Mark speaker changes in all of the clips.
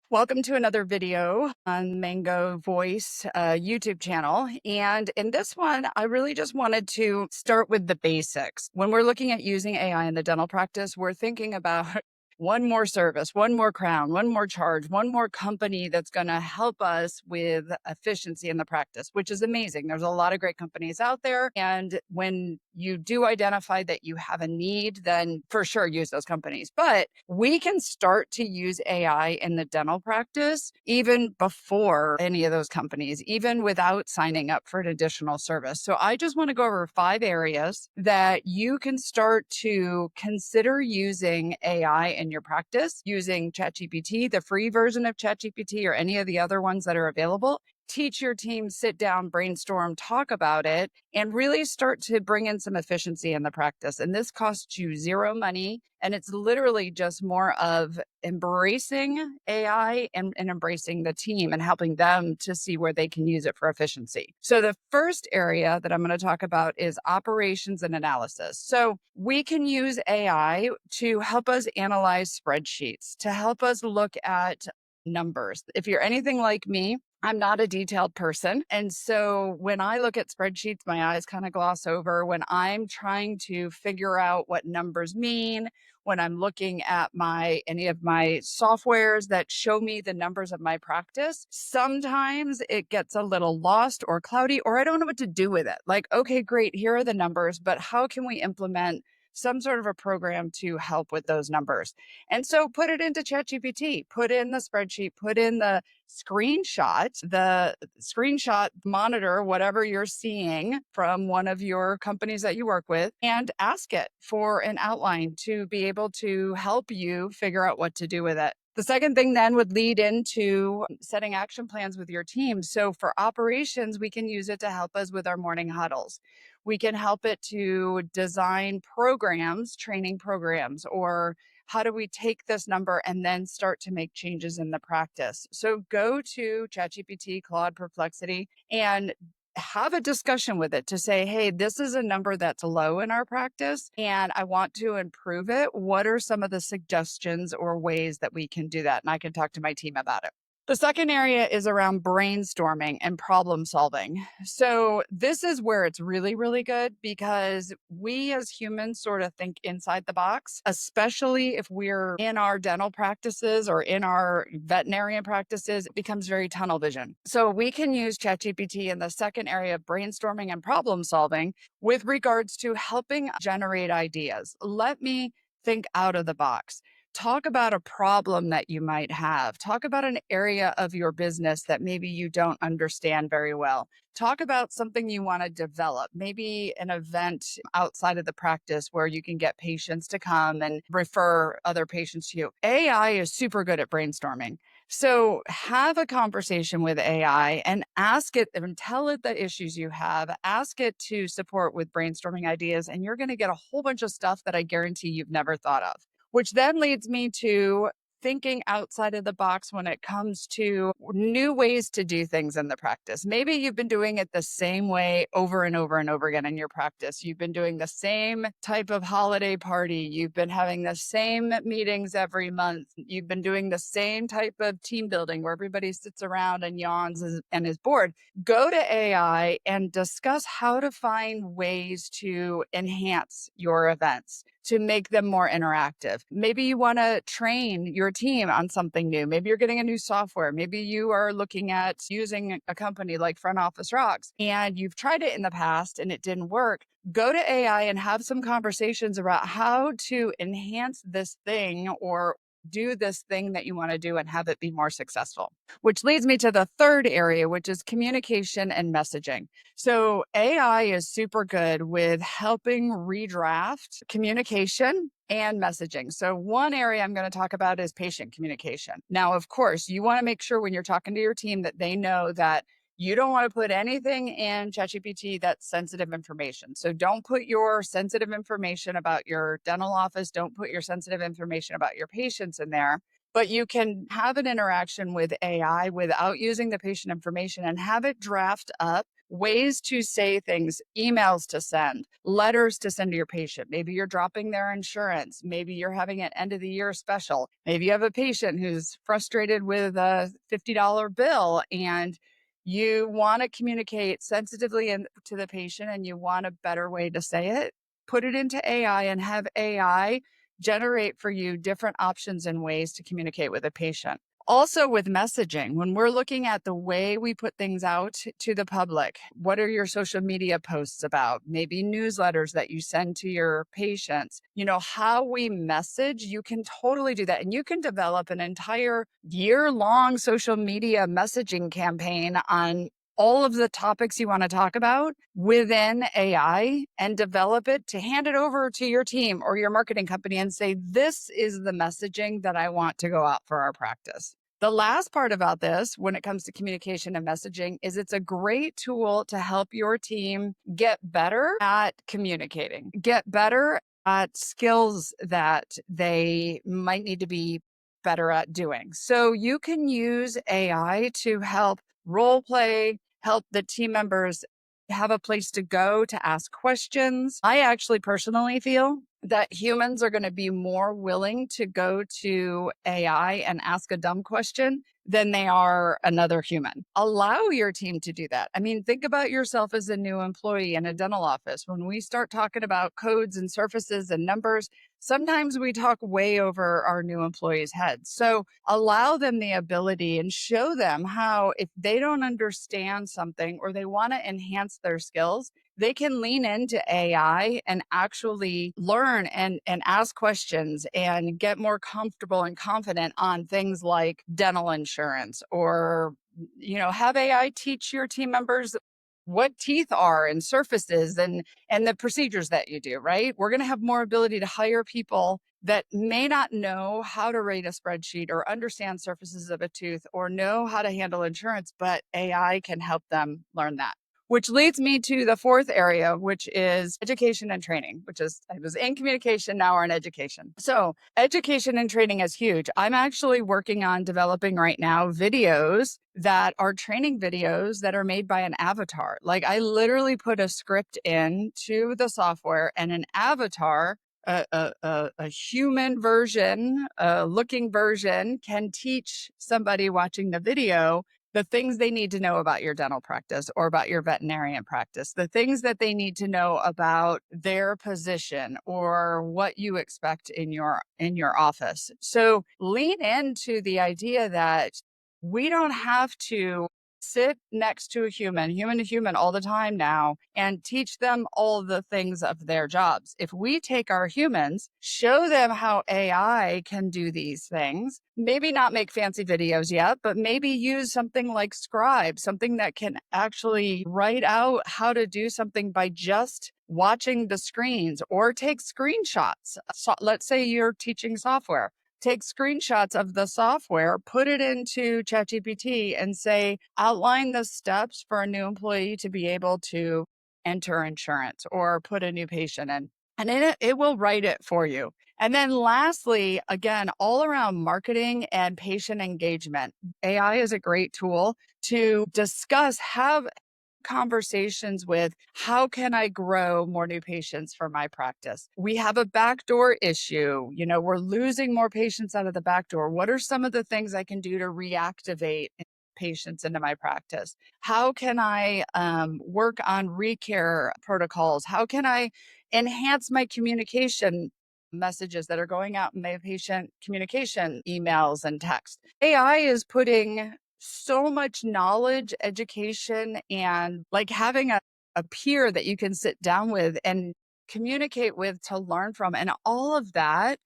Speaker 1: Welcome to another video on Mango Voice YouTube channel. And in this one, I really just wanted to start with the basics. When we're looking at using AI in the dental practice, we're thinking about one more service, one more crown, one more charge, one more company that's going to help us with efficiency in the practice, which is amazing. There's a lot of great companies out there. And when you do identify that you have a need, then for sure use those companies. But we can start to use AI in the dental practice even before any of those companies, even without signing up for an additional service. So I just want to go over 5 areas that you can start to consider using AI in your practice, using ChatGPT, the free version of ChatGPT, or any of the other ones that are available. Teach your team, sit down, brainstorm, talk about it, and really start to bring in some efficiency in the practice. And this costs you zero money. And it's literally just more of embracing AI and embracing the team and helping them to see where they can use it for efficiency. So the first area that I'm going to talk about is operations and analysis. So we can use AI to help us analyze spreadsheets, to help us look at numbers. If you're anything like me, I'm not a detailed person. And so when I look at spreadsheets, my eyes kind of gloss over. When I'm trying to figure out what numbers mean, when I'm looking at any of my softwares that show me the numbers of my practice, sometimes it gets a little lost or cloudy, or I don't know what to do with it. Like, okay, great, here are the numbers, but how can we implement some sort of a program to help with those numbers? And so put it into ChatGPT, put in the spreadsheet, put in the screenshot monitor, whatever you're seeing from one of your companies that you work with, and ask it for an outline to be able to help you figure out what to do with it. The second thing then would lead into setting action plans with your team. So for operations, we can use it to help us with our morning huddles. We can help it to design programs, training programs, or how do we take this number and then start to make changes in the practice? So go to ChatGPT, Claude, Perplexity, and have a discussion with it to say, hey, this is a number that's low in our practice and I want to improve it. What are some of the suggestions or ways that we can do that? And I can talk to my team about it. The second area is around brainstorming and problem solving. So this is where it's really, really good because we as humans sort of think inside the box, especially if we're in our dental practices or in our veterinarian practices, it becomes very tunnel vision. So we can use ChatGPT in the second area of brainstorming and problem solving with regards to helping generate ideas. Let me think out of the box. Talk about a problem that you might have. Talk about an area of your business that maybe you don't understand very well. Talk about something you want to develop, maybe an event outside of the practice where you can get patients to come and refer other patients to you. AI is super good at brainstorming. So have a conversation with AI and ask it and tell it the issues you have. Ask it to support with brainstorming ideas, and you're going to get a whole bunch of stuff that I guarantee you've never thought of. Which then leads me to thinking outside of the box when it comes to new ways to do things in the practice. Maybe you've been doing it the same way over and over and over again in your practice. You've been doing the same type of holiday party. You've been having the same meetings every month. You've been doing the same type of team building where everybody sits around and yawns and is bored. Go to AI and discuss how to find ways to enhance your events, to make them more interactive. Maybe you want to train your team on something new. Maybe you're getting a new software. Maybe you are looking at using a company like Front Office Rocks and you've tried it in the past and it didn't work. Go to AI and have some conversations about how to enhance this thing or do this thing that you want to do and have it be more successful. Which leads me to the third area, which is communication and messaging. So AI is super good with helping redraft communication and messaging. So one area I'm going to talk about is patient communication. Now, of course, you want to make sure when you're talking to your team that they know that you don't want to put anything in ChatGPT that's sensitive information. So don't put your sensitive information about your dental office. Don't put your sensitive information about your patients in there. But you can have an interaction with AI without using the patient information and have it draft up ways to say things, emails to send, letters to send to your patient. Maybe you're dropping their insurance. Maybe you're having an end of the year special. Maybe you have a patient who's frustrated with a $50 bill and you want to communicate sensitively to the patient and you want a better way to say it. Put it into AI and have AI generate for you different options and ways to communicate with a patient. Also, with messaging, when we're looking at the way we put things out to the public, what are your social media posts about? Maybe newsletters that you send to your patients. How we message, you can totally do that. And you can develop an entire year-long social media messaging campaign on all of the topics you want to talk about within AI and develop it to hand it over to your team or your marketing company and say, this is the messaging that I want to go out for our practice. The last part about this, when it comes to communication and messaging, is it's a great tool to help your team get better at communicating, get better at skills that they might need to be better at doing. So you can use AI to help role play, help the team members have a place to go to ask questions. I actually personally feel that humans are going to be more willing to go to AI and ask a dumb question than they are another human. Allow your team to do that. I mean, think about yourself as a new employee in a dental office. When we start talking about codes and surfaces and numbers, sometimes we talk way over our new employees' heads. So allow them the ability and show them how, if they don't understand something or they want to enhance their skills, they can lean into AI and actually learn and ask questions and get more comfortable and confident on things like dental insurance, or, have AI teach your team members what teeth are and surfaces and the procedures that you do, right? We're going to have more ability to hire people that may not know how to rate a spreadsheet or understand surfaces of a tooth or know how to handle insurance, but AI can help them learn that. Which leads me to the fourth area, which is education and training, which is, I was in communication, now we're in education. So education and training is huge. I'm actually working on developing right now videos that are training videos that are made by an avatar. Like, I literally put a script into the software and an avatar, a human version, a looking version, can teach somebody watching the video the things they need to know about your dental practice or about your veterinarian practice, the things that they need to know about their position or what you expect in your office. So lean into the idea that we don't have to sit next to a human to human all the time now and teach them all the things of their jobs. If we take our humans, show them how AI can do these things, maybe not make fancy videos yet, but maybe use something like Scribe, something that can actually write out how to do something by just watching the screens, or take screenshots. So let's say you're teaching software. Take screenshots of the software, put it into ChatGPT and say, outline the steps for a new employee to be able to enter insurance or put a new patient in. And it will write it for you. And then lastly, again, all around marketing and patient engagement, AI is a great tool to discuss, have conversations with, how can I grow more new patients for my practice? We have a backdoor issue. We're losing more patients out of the back door. What are some of the things I can do to reactivate patients into my practice? How can I work on recare protocols? How can I enhance my communication messages that are going out in my patient communication emails and text? AI is putting so much knowledge, education, and like having a peer that you can sit down with and communicate with to learn from. And all of that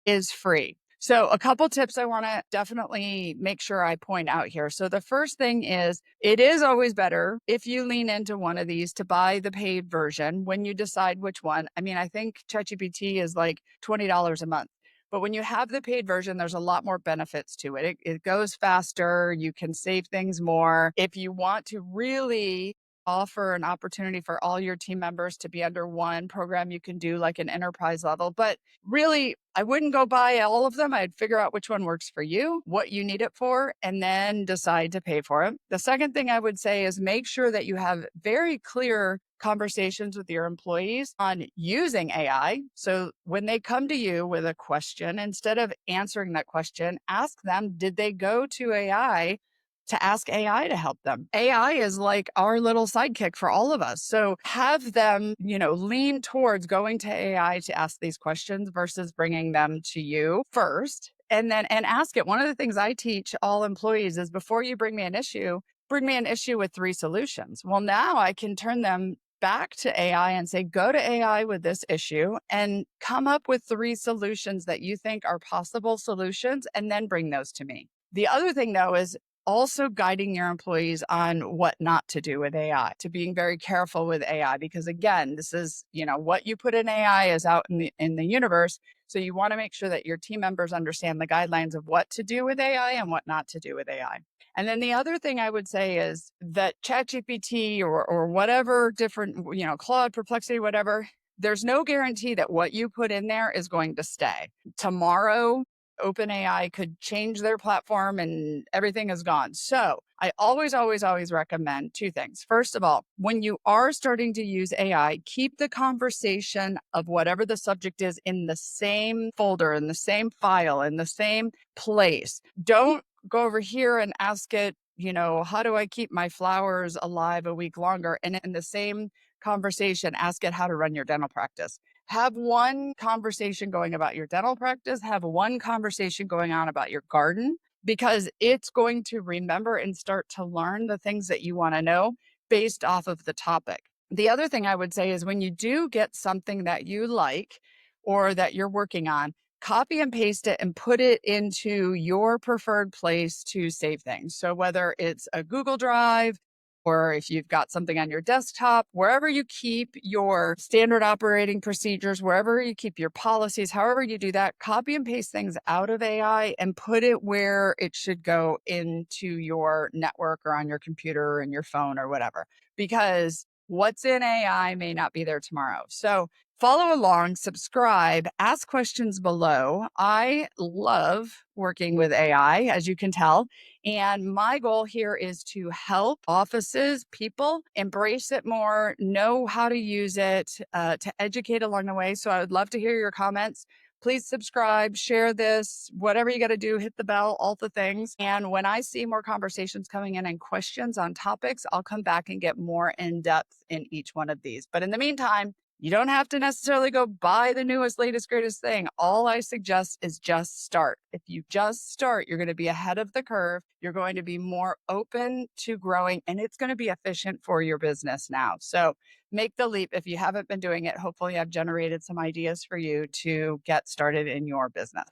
Speaker 1: is free. So a couple tips I want to definitely make sure I point out here. So the first thing is, it is always better if you lean into one of these to buy the paid version when you decide which one. I mean, I think ChatGPT is like $20 a month. But when you have the paid version, there's a lot more benefits to it. It goes faster. You can save things more. If you want to really offer an opportunity for all your team members to be under one program. You can do like an enterprise level, but really, I wouldn't go buy all of them. I'd figure out which one works for you, what you need it for, and then decide to pay for it. The second thing I would say is make sure that you have very clear conversations with your employees on using AI. So when they come to you with a question, instead of answering that question, ask them, did they go to AI to ask AI to help them? AI is like our little sidekick for all of us. So have them, lean towards going to AI to ask these questions versus bringing them to you first. And ask it. One of the things I teach all employees is before you bring me an issue with 3 solutions. Well, now I can turn them back to AI and say, go to AI with this issue and come up with 3 solutions that you think are possible solutions, and then bring those to me. The other thing, though, is also guiding your employees on what not to do with AI, to being very careful with AI, because again, this is, what you put in AI is out in the universe. So you want to make sure that your team members understand the guidelines of what to do with AI and what not to do with AI. And then the other thing I would say is that ChatGPT or whatever different, Claude, Perplexity, whatever, there's no guarantee that what you put in there is going to stay. Tomorrow, OpenAI could change their platform and everything is gone. So I always, always, always recommend 2 things. First of all, when you are starting to use AI, keep the conversation of whatever the subject is in the same folder, in the same file, in the same place. Don't go over here and ask it, how do I keep my flowers alive a week longer? And in the same conversation, ask it how to run your dental practice. Have one conversation going about your dental practice, have one conversation going on about your garden, because it's going to remember and start to learn the things that you want to know based off of the topic. The other thing I would say is when you do get something that you like or that you're working on, copy and paste it and put it into your preferred place to save things. So whether it's a Google Drive, or if you've got something on your desktop, wherever you keep your standard operating procedures, wherever you keep your policies, however you do that, copy and paste things out of AI and put it where it should go into your network or on your computer or in your phone or whatever, because what's in AI may not be there tomorrow. So follow along, subscribe, ask questions below. I love working with AI, as you can tell. And my goal here is to help offices, people embrace it more, know how to use it, to educate along the way. So I would love to hear your comments. Please subscribe, share this, whatever you got to do, hit the bell, all the things. And when I see more conversations coming in and questions on topics, I'll come back and get more in depth in each one of these. But in the meantime, you don't have to necessarily go buy the newest, latest, greatest thing. All I suggest is just start. If you just start, you're going to be ahead of the curve. You're going to be more open to growing, and it's going to be efficient for your business now. So make the leap. If you haven't been doing it, hopefully I've generated some ideas for you to get started in your business.